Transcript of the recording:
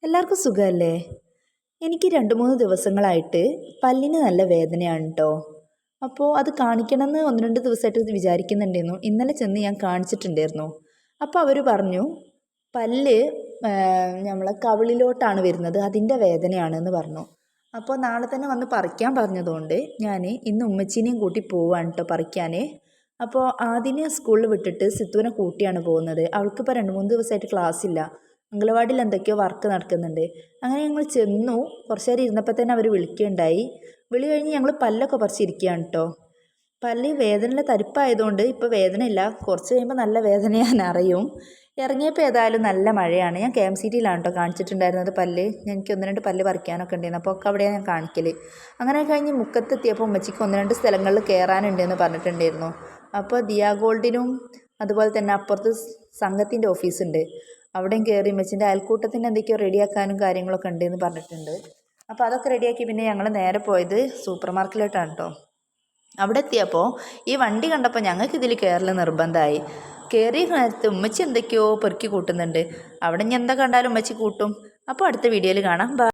എല്ലാവർക്കും സുഖമല്ലേ? എനിക്ക് 2-3 ദിവസങ്ങളായിട്ട് പല്ലിന് നല്ല വേദനയാണ് കേട്ടോ. അപ്പോൾ അത് കാണിക്കണമെന്ന് 1-2 ദിവസമായിട്ട് വിചാരിക്കുന്നുണ്ടായിരുന്നു. ഇന്നലെ ചെന്ന് ഞാൻ കാണിച്ചിട്ടുണ്ടായിരുന്നു. അപ്പോൾ അവർ പറഞ്ഞു പല്ല് നമ്മളെ കവിളിലോട്ടാണ് വരുന്നത്, അതിൻ്റെ വേദനയാണെന്ന് പറഞ്ഞു. അപ്പോൾ നാളെ തന്നെ വന്ന് പറിക്കാൻ പറഞ്ഞതുകൊണ്ട് ഞാൻ ഇന്ന് ഉമ്മച്ചീനെയും കൂട്ടി പോവാണ് കേട്ടോ പറിക്കാൻ. അപ്പോൾ ആദ്യമേ സ്കൂളിൽ വിട്ടിട്ട് സിത്തുവിനെ കൂട്ടിയാണ് പോകുന്നത്. അവൾക്കിപ്പോൾ 2-3 ദിവസമായിട്ട് ക്ലാസ് ഇല്ല. അംഗനവാടിയിൽ എന്തൊക്കെയോ വർക്ക് നടക്കുന്നുണ്ട്. അങ്ങനെ ഞങ്ങൾ ചെന്നു. കുറച്ച് നേരം ഇരുന്നപ്പോൾ തന്നെ അവർ വിളിക്കുകയുണ്ടായി. വിളി കഴിഞ്ഞ് ഞങ്ങൾ പല്ലൊക്കെ പറിച്ചിരിക്കുകയാണ് കേട്ടോ. പല്ല് വേദനയുള്ള തരിപ്പായതുകൊണ്ട് ഇപ്പോൾ വേദനയില്ല. കുറച്ച് കഴിയുമ്പോൾ നല്ല വേദന ഞാൻ അറിയും. ഇറങ്ങിയപ്പോൾ ഏതായാലും നല്ല മഴയാണ്. ഞാൻ KMCTയിലാണ് കേട്ടോ കാണിച്ചിട്ടുണ്ടായിരുന്നത് പല്ല്. എനിക്ക് 1-2 പല്ല് പറിക്കാനൊക്കെ ഉണ്ടായിരുന്നു. അപ്പോൾ ഒക്കെ അവിടെയാണ് ഞാൻ കാണിക്കൽ. അങ്ങനെ കഴിഞ്ഞ് മുക്കത്തെത്തിയപ്പോൾ ഉമ്മച്ചിക്ക് 1-2 സ്ഥലങ്ങളിൽ കയറാനുണ്ടെന്ന് പറഞ്ഞിട്ടുണ്ടായിരുന്നു. അപ്പോൾ ദിയ ഗോൾഡിനും അതുപോലെ തന്നെ അപ്പുറത്ത് സംഘത്തിൻ്റെ ഓഫീസുണ്ട്, അവിടെയും കയറി ഉമ്മച്ചിൻ്റെ അയൽക്കൂട്ടത്തിന് എന്തൊക്കെയോ റെഡിയാക്കാനും കാര്യങ്ങളൊക്കെ ഉണ്ടെന്ന് പറഞ്ഞിട്ടുണ്ട്. അപ്പോൾ അതൊക്കെ റെഡിയാക്കി പിന്നെ ഞങ്ങൾ നേരെ പോയത് സൂപ്പർ മാർക്കറ്റിലോട്ടാണ് കേട്ടോ. അവിടെ എത്തിയപ്പോൾ ഈ വണ്ടി കണ്ടപ്പോൾ ഞങ്ങൾക്ക് ഇതിൽ കയറൽ നിർബന്ധമായി. കയറിയ നേരത്ത് ഉമ്മച്ചി എന്തൊക്കെയോ പെറുക്കി കൂട്ടുന്നുണ്ട്. അവിടെ ഇനി എന്താ കണ്ടാലും ഉമ്മച്ചി കൂട്ടും. അപ്പോൾ അടുത്ത വീഡിയോയിൽ കാണാം.